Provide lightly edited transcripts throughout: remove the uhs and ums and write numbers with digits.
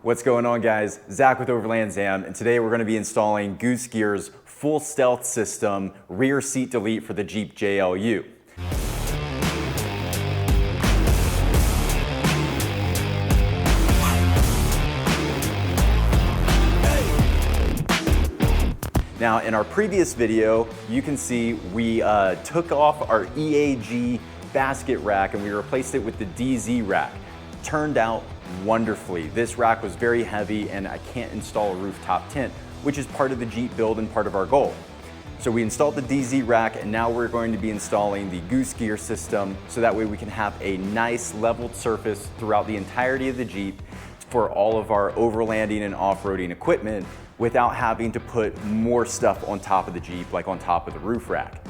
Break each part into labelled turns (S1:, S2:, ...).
S1: What's going on, guys? Zach with Overland Zam, and today we're going to be installing Goose Gear's full stealth system rear seat delete for the Jeep JLU. Now, in our previous video, you can see we took off our EAG basket rack and we replaced it with the DZ rack. Turned out wonderfully. This rack was very heavy and I can't install a rooftop tent, which is part of the Jeep build and part of our goal. So we installed the DZ rack and now we're going to be installing the Goose Gear system so that way we can have a nice leveled surface throughout the entirety of the Jeep for all of our overlanding and off-roading equipment without having to put more stuff on top of the Jeep, like on top of the roof rack.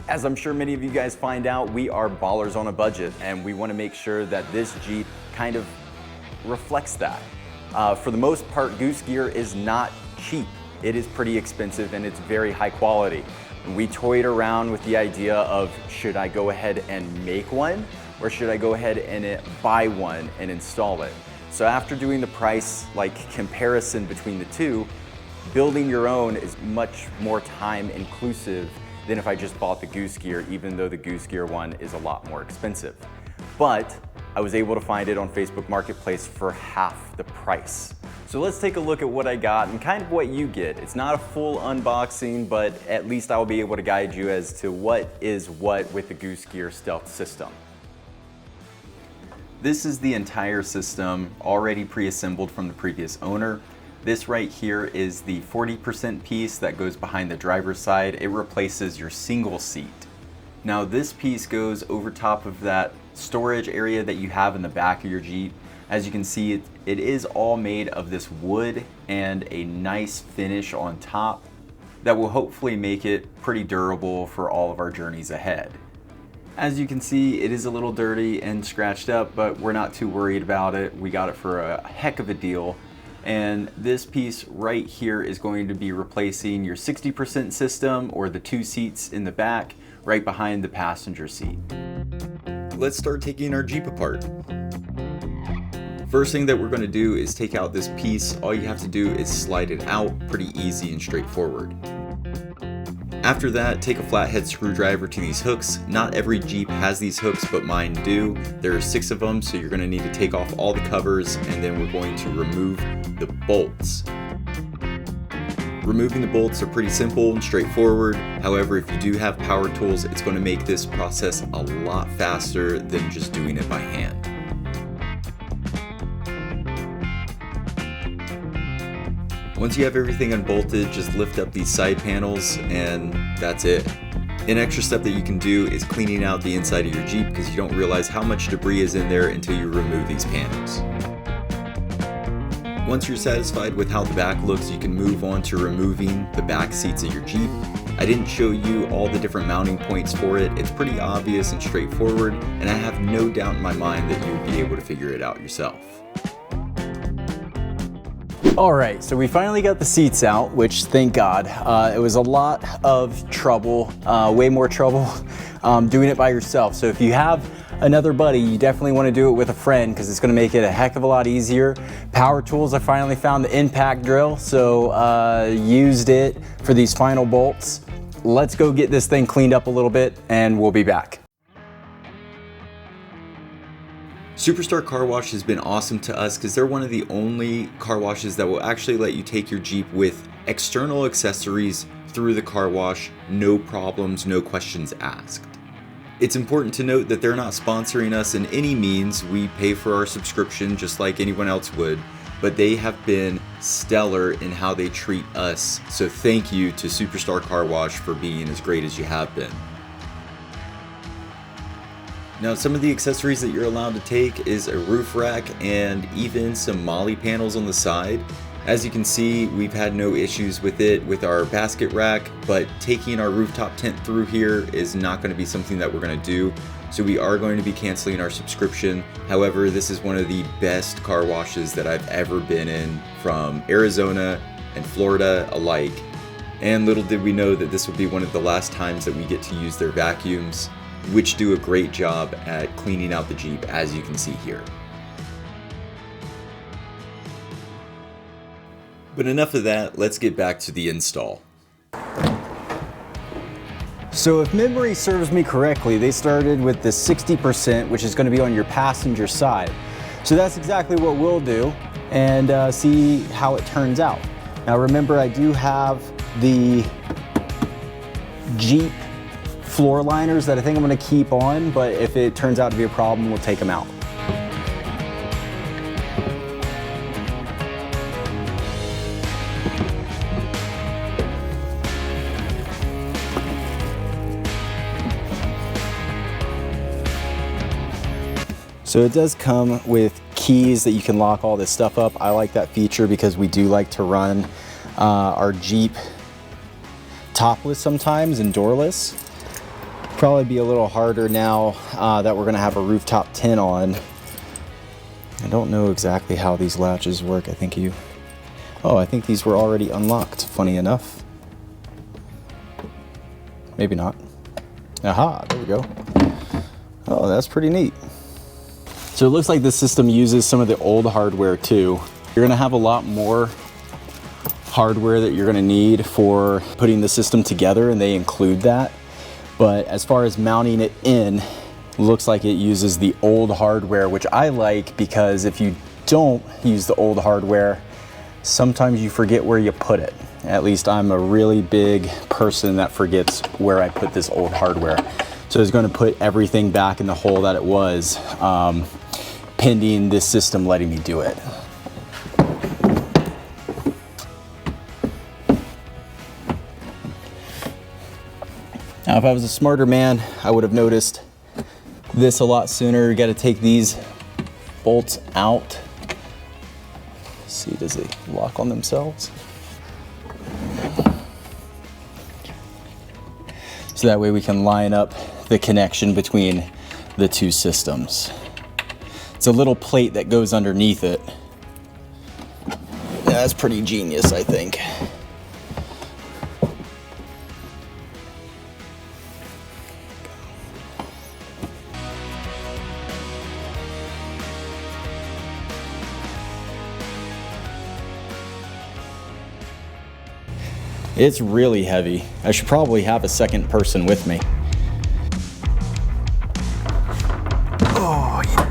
S1: As I'm sure many of you guys find out, we are ballers on a budget and we want to make sure that this Jeep kind of reflects that. For the most part, Goose Gear is not cheap. It is pretty expensive and it's very high quality. And we toyed around with the idea of, should I go ahead and make one or should I go ahead and buy one and install it? So after doing the price comparison between the two, building your own is much more time inclusive than if I just bought the Goose Gear, even though the Goose Gear one is a lot more expensive. But I was able to find it on Facebook Marketplace for half the price. So let's take a look at what I got and kind of what you get. It's not a full unboxing, but at least I'll be able to guide you as to what is what with the Goose Gear stealth system. This is the entire system already pre-assembled from the previous owner. This right here is the 40% piece that goes behind the driver's side. It replaces your single seat. Now this piece goes over top of that storage area that you have in the back of your Jeep. As you can see, it is all made of this wood and a nice finish on top that will hopefully make it pretty durable for all of our journeys ahead. As you can see, it is a little dirty and scratched up, but we're not too worried about it. We got it for a heck of a deal. And this piece right here is going to be replacing your 60% system or the two seats in the back right behind the passenger seat. Let's start taking our Jeep apart. First thing that we're going to do is take out this piece. All you have to do is slide it out, pretty easy and straightforward. After that, take a flathead screwdriver to these hooks. Not every Jeep has these hooks, but mine do. There are 6 of them, so you're going to need to take off all the covers and then we're going to remove the bolts. Removing the bolts are pretty simple and straightforward. However, if you do have power tools, it's going to make this process a lot faster than just doing it by hand. Once you have everything unbolted, just lift up these side panels and that's it. An extra step that you can do is cleaning out the inside of your Jeep because you don't realize how much debris is in there until you remove these panels. Once you're satisfied with how the back looks, you can move on to removing the back seats of your Jeep. I didn't show you all the different mounting points for it. It's pretty obvious and straightforward, and I have no doubt in my mind that you'll be able to figure it out yourself.
S2: All right, so we finally got the seats out, which thank God. It was a lot of trouble, way more trouble doing it by yourself. So if you have another buddy, you definitely want to do it with a friend because it's going to make it a heck of a lot easier. Power tools, I finally found the impact drill, so used it for these final bolts. Let's go get this thing cleaned up a little bit and we'll be back.
S1: Superstar Car Wash has been awesome to us because they're one of the only car washes that will actually let you take your Jeep with external accessories through the car wash, no problems, no questions asked. It's important to note that they're not sponsoring us in any means. We pay for our subscription just like anyone else would, but they have been stellar in how they treat us. So thank you to Superstar Car Wash for being as great as you have been. Now, some of the accessories that you're allowed to take is a roof rack and even some molly panels on the side. As you can see, we've had no issues with it with our basket rack, but taking our rooftop tent through here is not going to be something that we're going to do. So we are going to be canceling our subscription. However, this is one of the best car washes that I've ever been in from Arizona and Florida alike. And little did we know that this would be one of the last times that we get to use their vacuums, which do a great job at cleaning out the Jeep, as you can see here. But enough of that, let's get back to the install.
S2: So if memory serves me correctly, they started with the 60%, which is going to be on your passenger side. So that's exactly what we'll do and see how it turns out. Now remember, I do have the Jeep floor liners that I think I'm going to keep on, but if it turns out to be a problem, we'll take them out. So it does come with keys that you can lock all this stuff up. I like that feature because we do like to run our Jeep topless sometimes and doorless. Probably be a little harder now that we're gonna have a rooftop tent on. I don't know exactly how these latches work. I think these were already unlocked, funny enough. Maybe not. Aha, there we go. Oh, that's pretty neat. So it looks like this system uses some of the old hardware too. You're gonna have a lot more hardware that you're gonna need for putting the system together, and they include that. But as far as mounting it in, looks like it uses the old hardware, which I like because if you don't use the old hardware, sometimes you forget where you put it. At least I'm a really big person that forgets where I put this old hardware. So it's gonna put everything back in the hole that it was, pending this system letting me do it. Now, if I was a smarter man, I would have noticed this a lot sooner. You got to take these bolts out. Let's see, does they lock on themselves? So that way we can line up the connection between the two systems. It's a little plate that goes underneath it. Yeah, that's pretty genius, I think. It's really heavy. I should probably have a second person with me. Oh, yeah.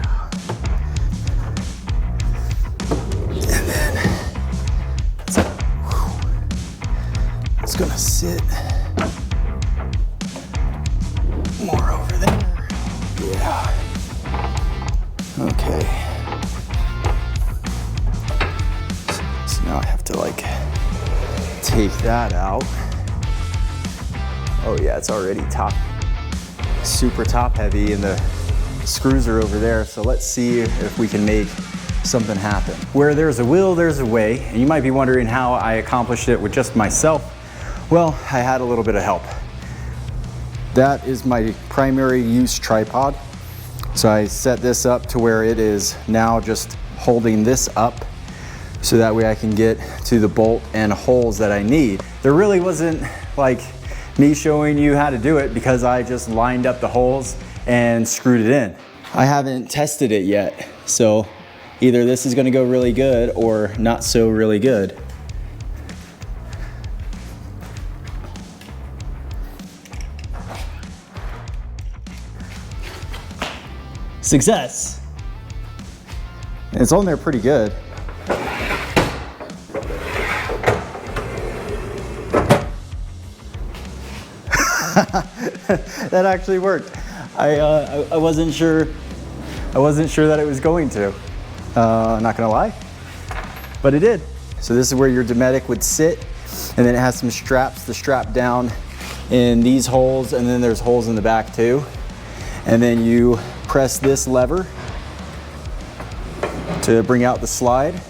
S2: And then it's gonna sit more over there. Yeah. Okay. So now I have to take that out. Oh yeah, it's already super top heavy, and the screws are over there. So let's see if we can make something happen. Where there's a will, there's a way. And you might be wondering how I accomplished it with just myself. Well, I had a little bit of help. That is my primary use tripod. So I set this up to where it is now just holding this up, so that way I can get to the bolt and holes that I need. There really wasn't like me showing you how to do it because I just lined up the holes and screwed it in. I haven't tested it yet, so either this is gonna go really good or not so really good. Success! And it's on there pretty good. That actually worked. I wasn't sure that it was going to. Not gonna lie, but it did. So this is where your Dometic would sit, and then it has some straps to strap down in these holes, and then there's holes in the back too. And then you press this lever to bring out the slide.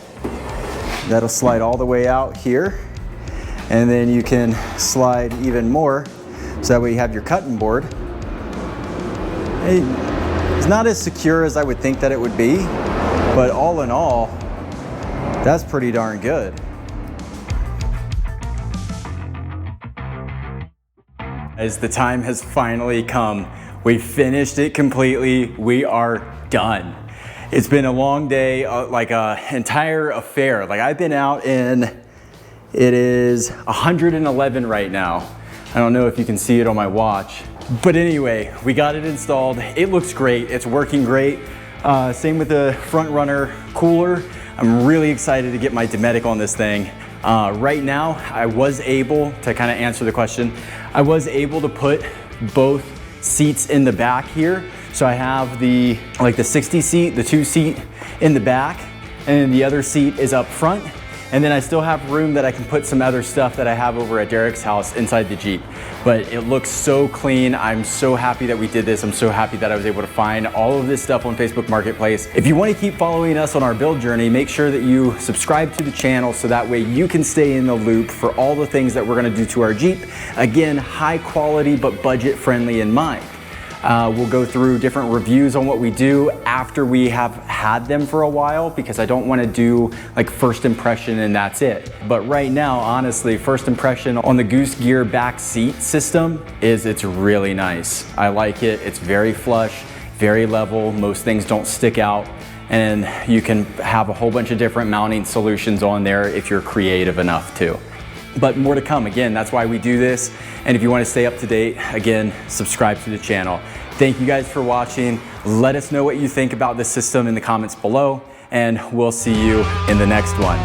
S2: That'll slide all the way out here, and then you can slide even more. So that way you have your cutting board. It's not as secure as I would think that it would be, but all in all, that's pretty darn good. As the time has finally come, we finished it completely. We are done. It's been a long day, like an entire affair. Like I've been out in It is 111 right now. I don't know if you can see it on my watch. But anyway, we got it installed. It looks great. It's working great. Same with the front runner cooler. I'm really excited to get my Dometic on this thing. Right now, I was able to kind of answer the question. I was able to put both seats in the back here. So I have the 60 seat, the 2 seat in the back, and the other seat is up front. And then I still have room that I can put some other stuff that I have over at Derek's house inside the Jeep. But it looks so clean. I'm so happy that we did this. I'm so happy that I was able to find all of this stuff on Facebook Marketplace. If you want to keep following us on our build journey, make sure that you subscribe to the channel so that way you can stay in the loop for all the things that we're going to do to our Jeep. Again, high quality but budget friendly in mind. We'll go through different reviews on what we do after we have had them for a while, because I don't want to do like first impression and that's it. But right now, honestly, first impression on the Goose Gear back seat system is it's really nice. I like it. It's very flush, very level. Most things don't stick out, and you can have a whole bunch of different mounting solutions on there if you're creative enough to. But more to come. Again, that's why we do this. And if you want to stay up to date, again, subscribe to the channel. Thank you guys for watching. Let us know what you think about this system in the comments below, and we'll see you in the next one.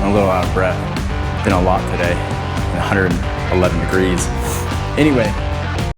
S2: I'm a little out of breath. Been a lot today, 111 degrees. Anyway,